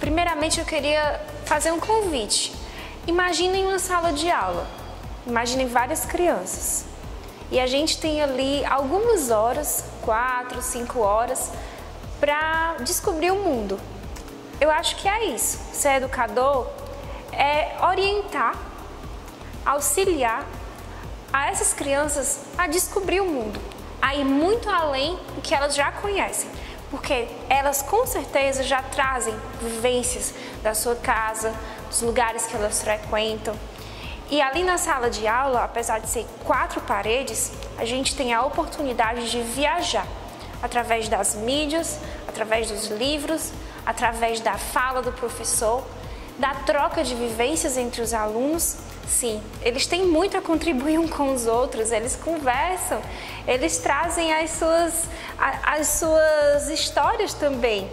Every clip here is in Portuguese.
Primeiramente, eu queria fazer um convite. Imaginem uma sala de aula, imaginem várias crianças. E a gente tem ali algumas horas, 4, 5 horas, para descobrir o mundo. Eu acho que é isso. Ser educador é orientar, auxiliar a essas crianças a descobrir o mundo, a ir muito além do que elas já conhecem, porque elas com certeza já trazem vivências da sua casa, dos lugares que elas frequentam. E ali na sala de aula, apesar de ser 4 paredes, a gente tem a oportunidade de viajar através das mídias, através dos livros, através da fala do professor, da troca de vivências entre os alunos. Sim, eles têm muito a contribuir um com os outros, eles conversam, eles trazem as suas histórias também.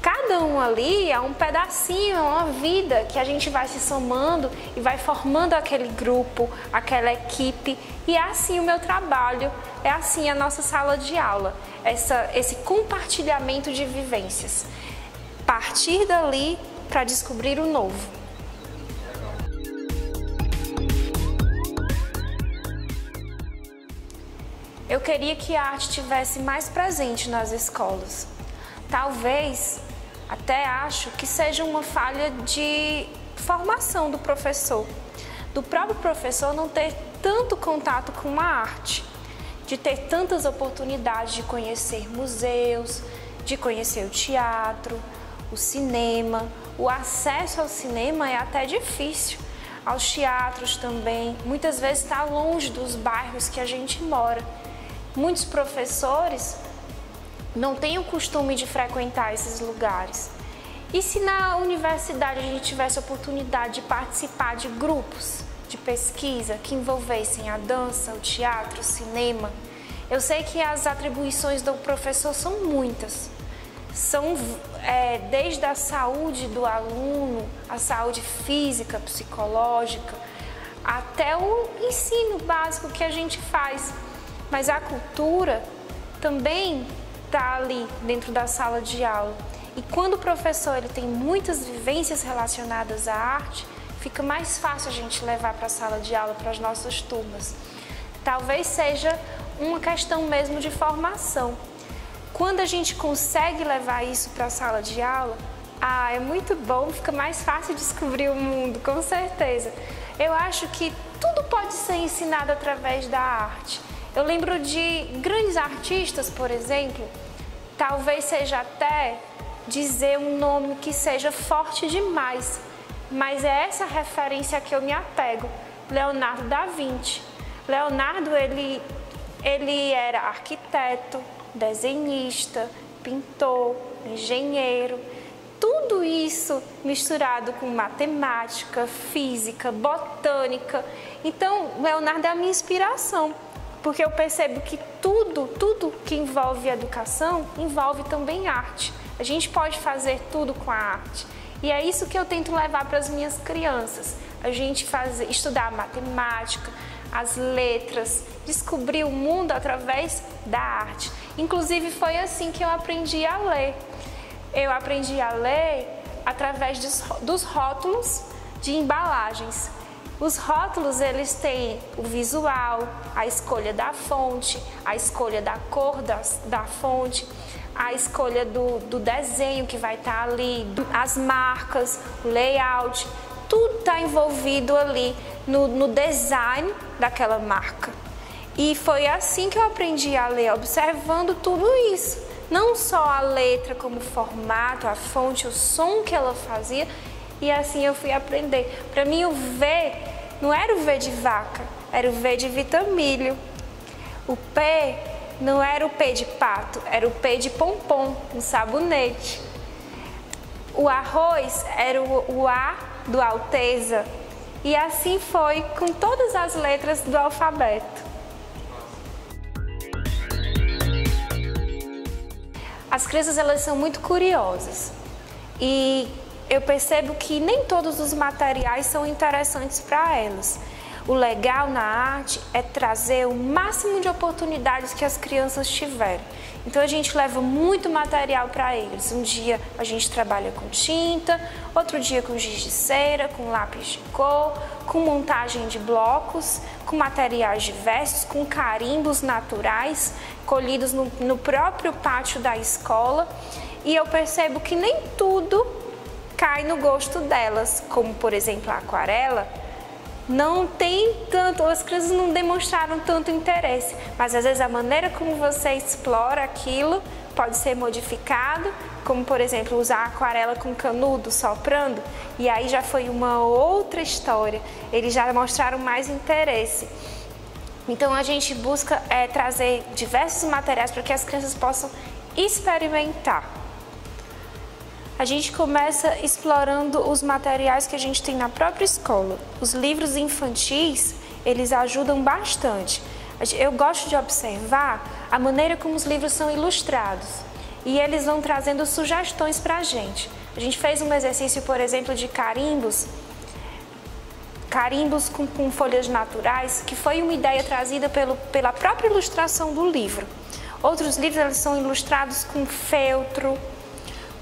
Cada um ali é um pedacinho, é uma vida que a gente vai se somando e vai formando aquele grupo, aquela equipe. E é assim o meu trabalho, é assim a nossa sala de aula, esse compartilhamento de vivências. Partir dali para descobrir o novo. Eu queria que a arte estivesse mais presente nas escolas. Talvez, até acho que seja uma falha de formação do professor. Do próprio professor não ter tanto contato com a arte, de ter tantas oportunidades de conhecer museus, de conhecer o teatro, o cinema. O acesso ao cinema é até difícil, aos teatros também. Muitas vezes está longe dos bairros que a gente mora. Muitos professores não têm o costume de frequentar esses lugares. E se na universidade a gente tivesse a oportunidade de participar de grupos de pesquisa que envolvessem a dança, o teatro, o cinema? Eu sei que as atribuições do professor são muitas. São desde a saúde do aluno, a saúde física, psicológica, até o ensino básico que a gente faz. Mas a cultura também está ali dentro da sala de aula. E quando o professor ele tem muitas vivências relacionadas à arte, fica mais fácil a gente levar para a sala de aula, para as nossas turmas. Talvez seja uma questão mesmo de formação. Quando a gente consegue levar isso para a sala de aula, é muito bom, fica mais fácil descobrir o mundo, com certeza. Eu acho que tudo pode ser ensinado através da arte. Eu lembro de grandes artistas, por exemplo, talvez seja até dizer um nome que seja forte demais, mas é essa referência que eu me apego, Leonardo da Vinci. Leonardo, ele era arquiteto, desenhista, pintor, engenheiro, tudo isso misturado com matemática, física, botânica. Então, Leonardo é a minha inspiração. Porque eu percebo que tudo que envolve educação, envolve também arte. A gente pode fazer tudo com a arte. E é isso que eu tento levar para as minhas crianças. A gente estudar matemática, as letras, descobrir o mundo através da arte. Inclusive foi assim que eu aprendi a ler. Eu aprendi a ler através dos rótulos de embalagens. Os rótulos, eles têm o visual, a escolha da fonte, a escolha da cor da fonte, a escolha do desenho que vai estar ali, as marcas, o layout, tudo está envolvido ali no design daquela marca. E foi assim que eu aprendi a ler, observando tudo isso. Não só a letra como formato, a fonte, o som que ela fazia. E assim eu fui aprender. Para mim o V não era o V de vaca, era o V de vitamilho. O P não era o P de pato, era o P de pompom, um sabonete. O arroz era o A do Alteza. E assim foi com todas as letras do alfabeto. As crianças, elas são muito curiosas. E eu percebo que nem todos os materiais são interessantes para elas. O legal na arte é trazer o máximo de oportunidades que as crianças tiverem. Então a gente leva muito material para eles. Um dia a gente trabalha com tinta, outro dia com giz de cera, com lápis de cor, com montagem de blocos, com materiais diversos, com carimbos naturais colhidos no próprio pátio da escola. E eu percebo que nem tudo cai no gosto delas, como por exemplo a aquarela. Não tem tanto, as crianças não demonstraram tanto interesse, mas às vezes a maneira como você explora aquilo pode ser modificado, como por exemplo usar a aquarela com canudo soprando, e aí já foi uma outra história, eles já mostraram mais interesse. Então a gente busca trazer diversos materiais para que as crianças possam experimentar. A gente começa explorando os materiais que a gente tem na própria escola. Os livros infantis, eles ajudam bastante. Eu gosto de observar a maneira como os livros são ilustrados e eles vão trazendo sugestões para a gente. A gente fez um exercício, por exemplo, de carimbos com folhas naturais, que foi uma ideia trazida pela própria ilustração do livro. Outros livros eles são ilustrados com feltro,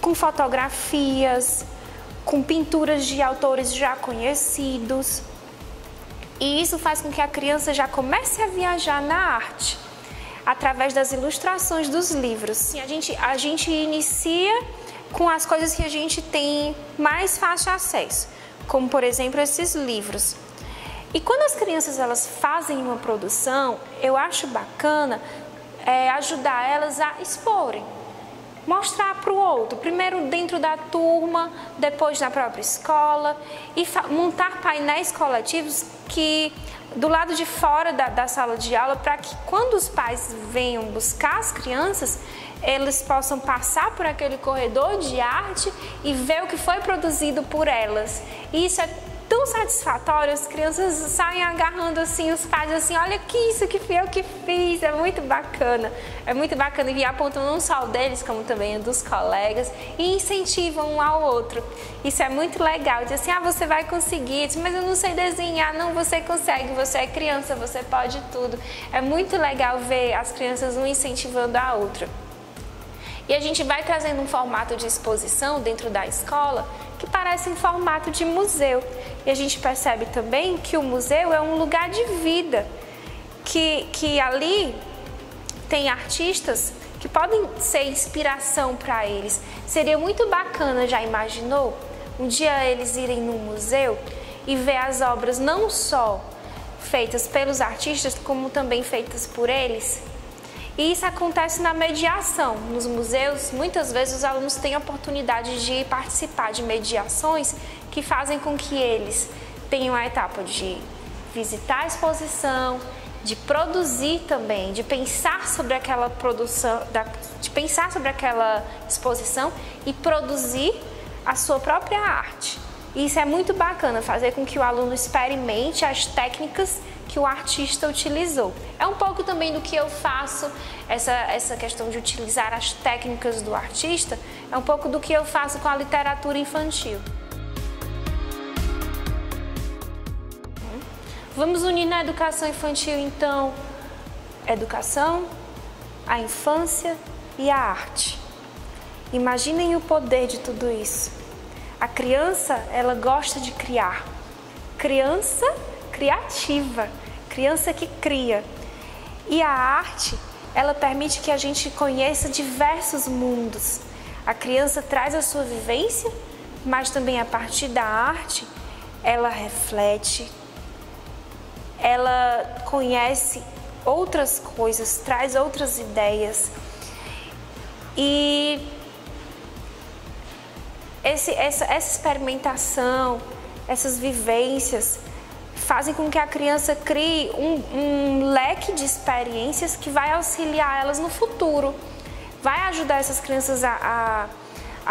com fotografias, com pinturas de autores já conhecidos. E isso faz com que a criança já comece a viajar na arte, através das ilustrações dos livros. A gente inicia com as coisas que a gente tem mais fácil acesso, como por exemplo esses livros. E quando as crianças elas fazem uma produção, eu acho bacana ajudar elas a exporem. Mostrar para o outro, primeiro dentro da turma, depois na própria escola, e montar painéis coletivos que do lado de fora da sala de aula, para que quando os pais venham buscar as crianças, eles possam passar por aquele corredor de arte e ver o que foi produzido por elas. E isso é tão satisfatório, as crianças saem agarrando assim os pais, assim, olha que isso que fui eu que fiz, é muito bacana e apontam não só o deles, como também o dos colegas e incentivam um ao outro. Isso é muito legal, diz assim, você vai conseguir, mas eu não sei desenhar, não, você consegue, você é criança, você pode tudo. É muito legal ver as crianças um incentivando a outra. E a gente vai trazendo um formato de exposição dentro da escola que parece um formato de museu. E a gente percebe também que o museu é um lugar de vida, que ali tem artistas que podem ser inspiração para eles. Seria muito bacana, já imaginou? Um dia eles irem no museu e ver as obras não só feitas pelos artistas, como também feitas por eles. E isso acontece na mediação. Nos museus, muitas vezes os alunos têm a oportunidade de participar de mediações que fazem com que eles tenham a etapa de visitar a exposição, de produzir também, de pensar sobre aquela produção, de pensar sobre aquela exposição e produzir a sua própria arte. E isso é muito bacana, fazer com que o aluno experimente as técnicas que o artista utilizou. É um pouco também do que eu faço, essa questão de utilizar as técnicas do artista, é um pouco do que eu faço com a literatura infantil. Vamos unir na educação infantil, então, educação, a infância e a arte. Imaginem o poder de tudo isso. A criança, ela gosta de criar. Criança criativa, criança que cria. E a arte, ela permite que a gente conheça diversos mundos. A criança traz a sua vivência, mas também a partir da arte, ela reflete, ela conhece outras coisas, traz outras ideias. E essa experimentação, essas vivências, fazem com que a criança crie um leque de experiências que vai auxiliar elas no futuro. Vai ajudar essas crianças a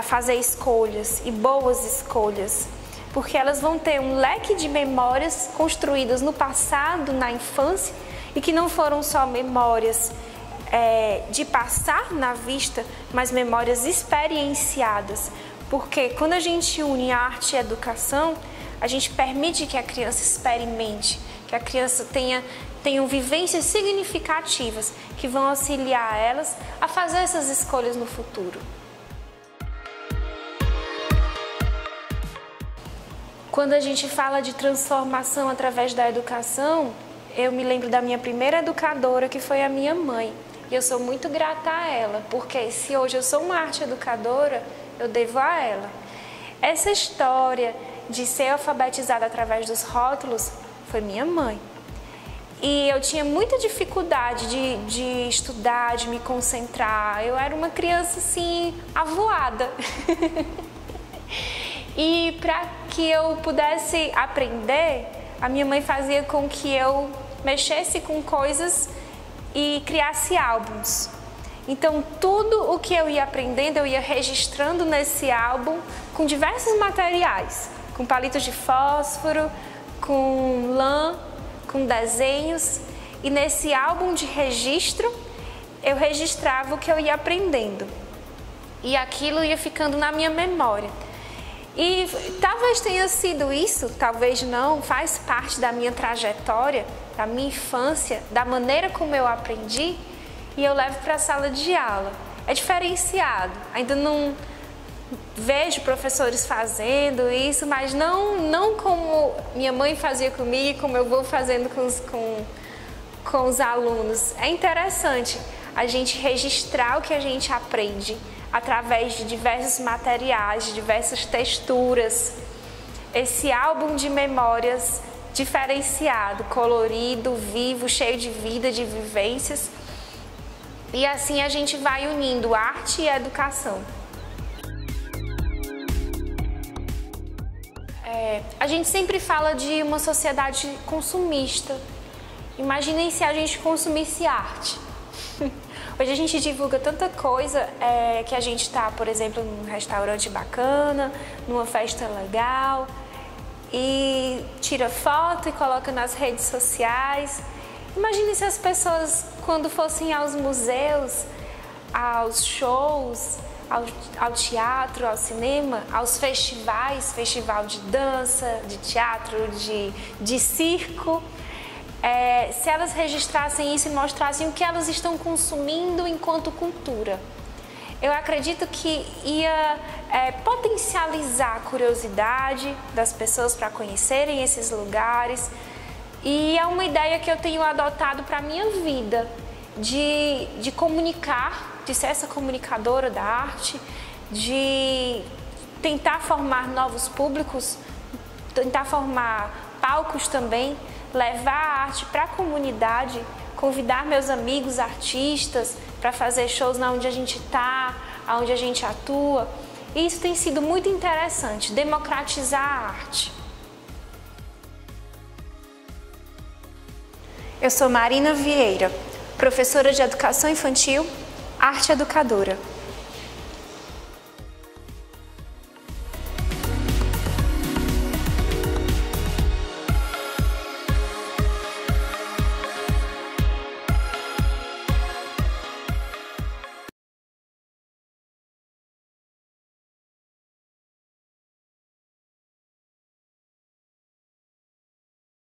fazer escolhas, e boas escolhas. Porque elas vão ter um leque de memórias construídas no passado, na infância, e que não foram só memórias de passar na vista, mas memórias experienciadas. Porque quando a gente une arte e educação, a gente permite que a criança experimente, que a criança tenham vivências significativas que vão auxiliar elas a fazer essas escolhas no futuro. Quando a gente fala de transformação através da educação, eu me lembro da minha primeira educadora, que foi a minha mãe. E eu sou muito grata a ela, porque se hoje eu sou uma arte educadora, eu devo a ela. Essa história de ser alfabetizada através dos rótulos foi minha mãe. E eu tinha muita dificuldade de estudar, de me concentrar. Eu era uma criança assim, avoada. E para que eu pudesse aprender, a minha mãe fazia com que eu mexesse com coisas e criasse álbuns. Então, tudo o que eu ia aprendendo, eu ia registrando nesse álbum com diversos materiais, com palitos de fósforo, com lã, com desenhos. E nesse álbum de registro, eu registrava o que eu ia aprendendo. E aquilo ia ficando na minha memória. E talvez tenha sido isso, talvez não, faz parte da minha trajetória, da minha infância, da maneira como eu aprendi, e eu levo para a sala de aula. É diferenciado, ainda não vejo professores fazendo isso, mas não como minha mãe fazia comigo, como eu vou fazendo com os alunos. É interessante a gente registrar o que a gente aprende através de diversos materiais, de diversas texturas. Esse álbum de memórias diferenciado, colorido, vivo, cheio de vida, de vivências. E assim a gente vai unindo arte e educação. A gente sempre fala de uma sociedade consumista. Imaginem se a gente consumisse arte. Hoje a gente divulga tanta coisa que a gente está, por exemplo, num restaurante bacana, numa festa legal, e tira foto e coloca nas redes sociais. Imagine se as pessoas, quando fossem aos museus, aos shows, ao teatro, ao cinema, aos festivais, festival de dança, de teatro, de circo, se elas registrassem isso e mostrassem o que elas estão consumindo enquanto cultura. Eu acredito que ia potencializar a curiosidade das pessoas para conhecerem esses lugares, e é uma ideia que eu tenho adotado para a minha vida, de comunicar, de ser essa comunicadora da arte, de tentar formar novos públicos, tentar formar palcos também, levar a arte para a comunidade, convidar meus amigos artistas para fazer shows onde a gente está, onde a gente atua. E isso tem sido muito interessante, democratizar a arte. Eu sou Marina Vieira, professora de Educação Infantil, arte educadora.